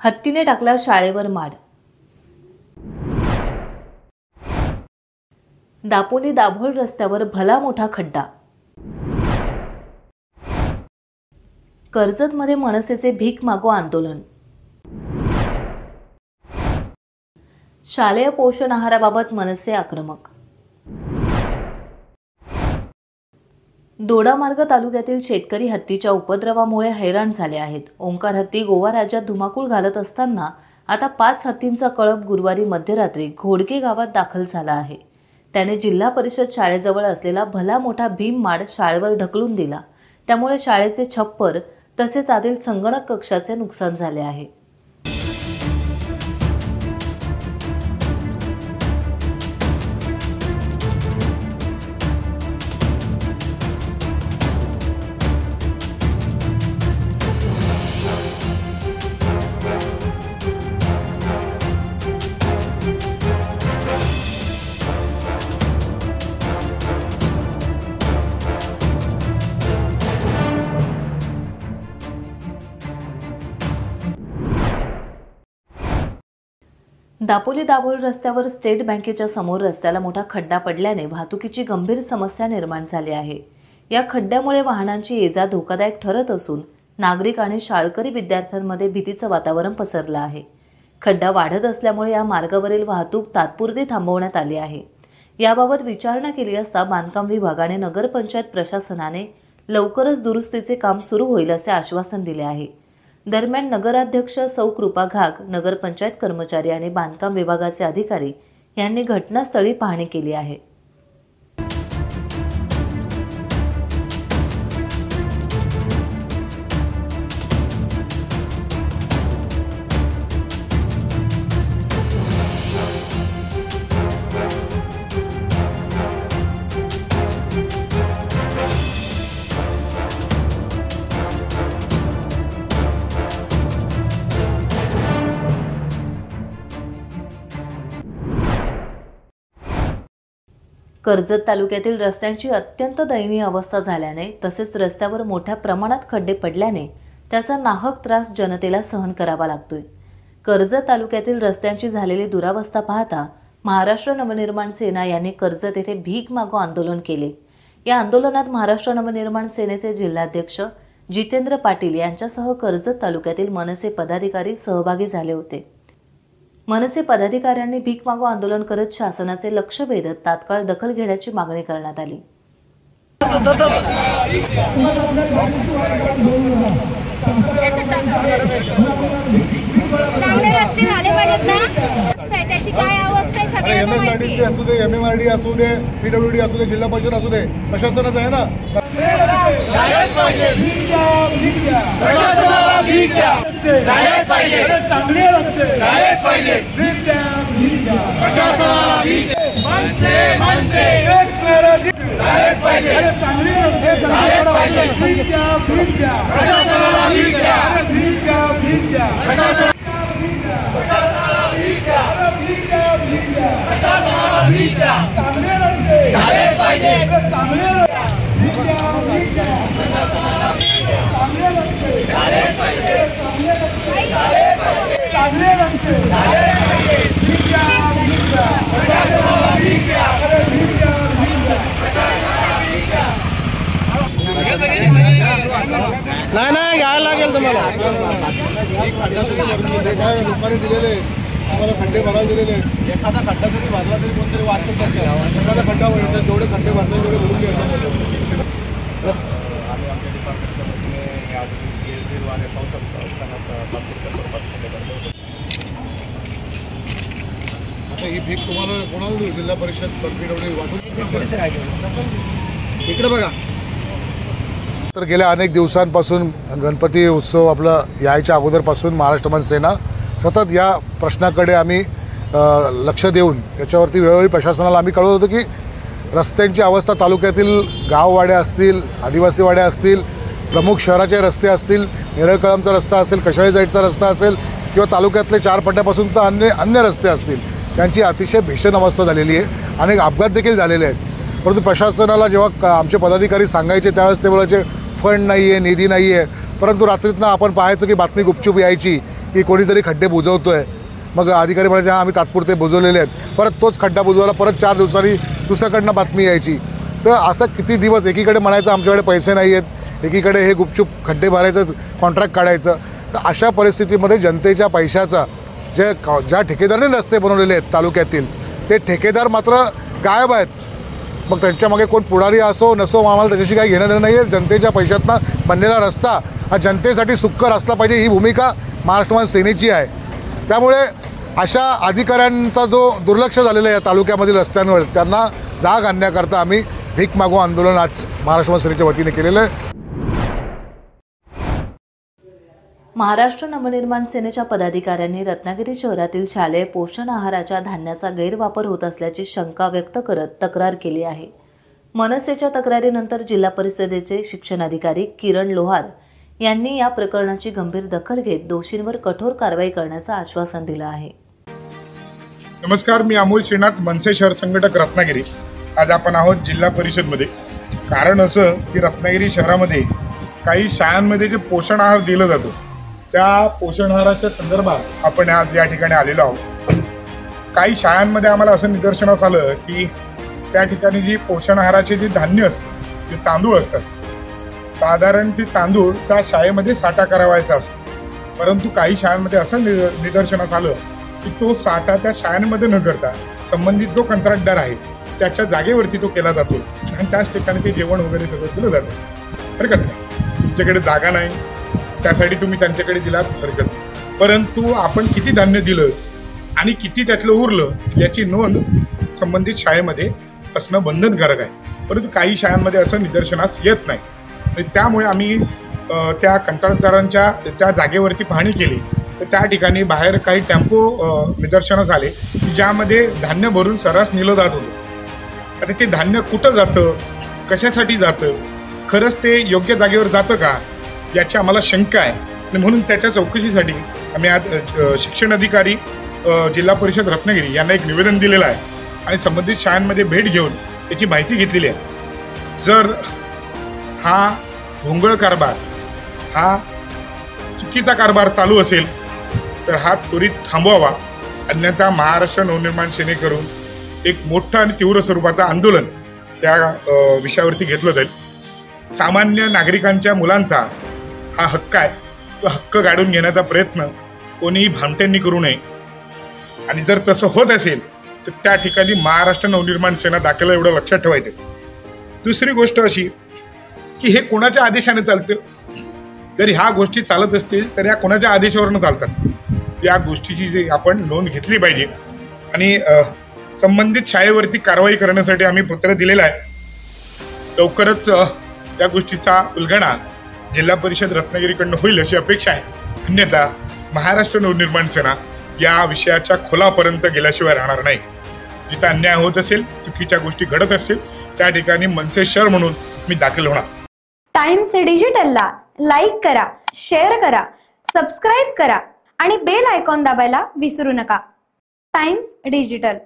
हत्तीने टाकला शाळेवर माड। दापोली दाभोळ रस्त्यावर भला मोठा खड्डा। कर्जतमध्ये मनसेचे भीक मागो आंदोलन। शालेय पोषण आहाराबाबत मनसे आक्रमक। दोडामार्ग तालुक्यातील शेतकरी हत्तीच्या उपद्रवामुळे हैराण झाले आहेत। ओंकार हत्ती गोवा राज्यात धुमाकूळ घालत असताना आता 5 हत्तींचा कळप गुरुवारी मध्यरात्री घोडके गावात दाखल झाला आहे। त्याने जिल्हा परिषद शाळेजवळ असलेला भला मोठा भीम माड शाळेवर ढकलून दिला। त्यामुळे शाळेचे छप्पर तसेच आतील संगणक कक्षाचे नुकसान झाले आहे। दापोली दाभोळ रस्त्यावर स्टेट बँकेच्या समोर रस्त्याला मोठा खड्डा पडल्याने वाहतुकीची गंभीर समस्या निर्माण झाली आहे। या खड्ड्यामुळे वाहनांची ये-जा धोकादायक ठरत असून नागरिक आणि शाळकरी विद्यार्थ्यांमध्ये भीतीचं वातावरण पसरलं आहे। खड्डा वाढत असल्यामुळे या मार्गावरील वाहतूक तात्पुरती थांबवण्यात आली आहे। याबाबत विचारणा केली असता बांधकाम विभागाने नगरपंचायत प्रशासनाने लवकरच दुरुस्तीचे काम सुरू होईल असे आश्वासन दिले आहे। दरम्यान नगराध्यक्ष सौ कृपा घाग, नगरपंचायत कर्मचारी आणि बांधकाम विभागाचे अधिकारी यांनी घटनास्थळी पाहणी केली आहे। कर्जत तालुक्यातील रस्त्यांची अत्यंत दयनीय अवस्था झाल्याने तसेच रस्त्यावर मोठ्या प्रमाणात खड्डे पडल्याने त्याचा नाहक त्रास जनतेला सहन करावा लागतोय। कर्जत तालुक्यातील रस्त्यांची झालेली दुरावस्था पाहता महाराष्ट्र नवनिर्माण सेना यांनी कर्जत येथे भीक मागो आंदोलन केले। या आंदोलनात महाराष्ट्र नवनिर्माण सेनेचे जिल्हाध्यक्ष जितेंद्र पाटील यांच्यासह कर्जत तालुक्यातील मनसे पदाधिकारी सहभागी झाले होते। मनसे पदाधिकाऱ्यांनी भीक मागो आंदोलन करत शासनाचे लक्ष वेधत तात्काळ दखल घेण्याची मागणी करण्यात आली। चांगले रस्ते झाले पाहिजेत ना, त्याची काय अवस्था आहे सगळ्यांना माहिती आहे। असू दे, एमएमआरडी असू दे, पीडब्ल्यूडी असू दे, जिल्हा परिषद असू दे, प्रशासनाचं आहे ना। चांगले रस्ते पाहिजे, नाही घ्यायला लागेल तुम्हाला। काय लोकांनी दिलेले आम्हाला खड्डे भरायला दिलेले, एखादा खड्डा जरी भरला तरी कोणतरी वाचेल त्याच्या। एखादा खड्डा भरला जेवढे खड्डे भरले तेवढे भरून घ्यायचे। आम्ही आमच्या डिपार्टमेंटच्या वतीने आज गिरगिर आणि आता ही भीक तुम्हाला कोणाला देऊ? जिल्हा परिषद पीडब्ल्यूडी वाटून इकडे बघा। तर गेल्या अनेक दिवसांपासून गणपती उत्सव आपला यायच्या अगोदरपासून महाराष्ट्र नवनिर्माण सेना सतत या प्रश्नाकडे आम्ही लक्ष देऊन याच्यावरती वेळोवेळी प्रशासनाला आम्ही कळवत होतो की रस्त्यांची अवस्था तालुक्यातील गाववाड्या असतील, आदिवासी वाड्या असतील, प्रमुख शहराचे रस्ते असतील, नेरळकळमचा रस्ता असेल, कशाळी साईडचा रस्ता असेल किंवा तालुक्यातले 4 पट्ट्यापासून तर अन्य रस्ते असतील, त्यांची अतिशय भीषण अवस्था झालेली आहे। अनेक अपघात देखील झालेले आहेत। परंतु प्रशासनाला जेव्हा आमचे पदाधिकारी सांगायचे त्यावेळेस ते बोलायचे फंड नाही आहे, निधी नाही आहे। परंतु रात्रीतनं आपण पाहायचो की बातमी गुपचूप यायची की कोणीतरी खड्डे बुजवतोय, मग अधिकारी म्हणायचे हां आम्ही तात्पुरते बुजवलेले आहेत, परत तोच खड्डा बुजवायला परत 4 दिवसांनी दुसऱ्याकडनं बातमी यायची. तर असं किती दिवस एकीकडे म्हणायचं आमच्याकडे पैसे नाही आहेत, एकीकडे हे गुपचूप खड्डे भरायचं कॉन्ट्रॅक्ट काढायचं. तर अशा परिस्थितीमध्ये जनतेच्या पैशाचा ज्या ठेकेदाराने रस्ते बनवलेले आहेत तालुक्यातील ते ठेकेदार मात्र गायब आहेत. मग त्यांच्यामागे कोण पुढारी असो नसो आम्हाला त्याच्याशी काही घेणं देणं नाही आहे. जनतेच्या पैशातनं बनलेला रस्ता हा जनतेसाठी सुखकर असला पाहिजे ही भूमिका महाराष्ट्र सेनेची आहे. त्यामुळे अशा अधिकाऱ्यांचा जो दुर्लक्ष झालेलं आहे या तालुक्यामधील रस्त्यांवर त्यांना जाग आणण्याकरता आम्ही भीक मागो आंदोलन आज महाराष्ट्र सेनेच्या वतीने केलेलं आहे. महाराष्ट्र नवनिर्माण सेनेच्या पदाधिकाऱ्यांनी रत्नागिरी शहरातील शालेय पोषण आहाराच्या धान्याचा गैरवापर होत असल्याची शंका व्यक्त करत तक्रार केली आहे. मनसेच्या तक्रारीनंतर जिल्हा परिषदेचे शिक्षणाधिकारी किरण लोहार यांनी या प्रकरणाची गंभीर दखल घेत दोषींवर कठोर कारवाई करण्याचं आश्वासन दिलं आहे. नमस्कार, मी अमोल श्रीनाथ, मनसे शहर संघटक रत्नागिरी. आज आपण आहोत जिल्हा परिषदमध्ये. कारण असं की रत्नागिरी शहरामध्ये काही शाळांमध्ये जे पोषण आहार दिलं जातं त्या पोषण आहाराच्या संदर्भात आपण आज या ठिकाणी आलेलो आहोत. काही शाळांमध्ये आम्हाला असं निदर्शनास आलं की त्या ठिकाणी जी पोषण आहाराचे जे धान्य असतं जे तांदूळ असतात, साधारण ते तांदूळ त्या शाळेमध्ये साठा करावायचा असतो. परंतु काही शाळांमध्ये असं निदर्शनास आलं की तो साठा त्या शाळांमध्ये न करता संबंधित जो कंत्राटदार आहे त्याच्या जागेवरती तो केला जातो आणि त्याच ठिकाणी ते जेवण वगैरे सगळं केलं जातं. हरकत नाही, तुमच्याकडे जागा नाही त्यासाठी तुम्ही त्यांच्याकडे दिलात, हरकत नाही. परंतु आपण किती धान्य दिलं आणि किती त्यातलं उरलं याची नोंद संबंधित शाळेमध्ये असणं बंधनकारक आहे. परंतु काही शाळांमध्ये असं निदर्शनास येत नाही. त्यामुळे आम्ही त्या कंत्राटदारांच्या त्या जागेवरती पाहणी केली तर त्या ठिकाणी बाहेर काही टेम्पो निदर्शनास आले की ज्यामध्ये धान्य भरून सर्रास नेलं जात होतं. आता ते धान्य कुठं जातं, कशासाठी जातं, खरंच ते योग्य जागेवर जातं का याची आम्हाला शंका आहे. आणि म्हणून त्याच्या चौकशीसाठी आम्ही आज शिक्षण अधिकारी जिल्हा परिषद रत्नागिरी यांना एक निवेदन दिलेलं आहे आणि संबंधित शाळांमध्ये भेट घेऊन त्याची माहिती घेतलेली आहे. जर हा भोंगळ कारभार, हा चुकीचा कारभार चालू असेल तर हा त्वरित थांबवावा, अन्यथा महाराष्ट्र नवनिर्माण सेनेकडून एक मोठं आणि तीव्र स्वरूपाचं आंदोलन त्या विषयावरती घेतलं जाईल. सामान्य नागरिकांच्या मुलांचा हा हक्क आहे, तो हक्क गाडून घेण्याचा प्रयत्न कोणीही भामट्यांनी करू नये. आणि जर तसं होत असेल तर त्या ठिकाणी महाराष्ट्र नवनिर्माण सेना दाखल, एवढं लक्षात ठेवायचं. दुसरी गोष्ट अशी की हे कोणाच्या आदेशाने चालतं. जर ह्या गोष्टी चालत असतील तर या कोणाच्या आदेशावरनं चालतात, या गोष्टीची जी आपण नोंद घेतली पाहिजे. आणि संबंधित शाळेवरती कारवाई करण्यासाठी आम्ही पत्र दिलेलं आहे. लवकरच या गोष्टीचा उलगडा जिल्हा परिषद रत्नागिरीकडनं होईल अशी अपेक्षा आहे. अन्यथा महाराष्ट्र नवनिर्माण सेना या विषयाच्या खोलापर्यंत गेल्याशिवाय राहणार नाही. जिथं अन्याय होत असेल, चुकीच्या गोष्टी घडत असतील त्या ठिकाणी मनसे शहर म्हणून मी दाखल होणार. टाइम्स डिजिटलला लाईक करा, शेअर करा, सबस्क्राईब करा आणि बेल आयकॉन दाबायला विसरू नका. Times digital.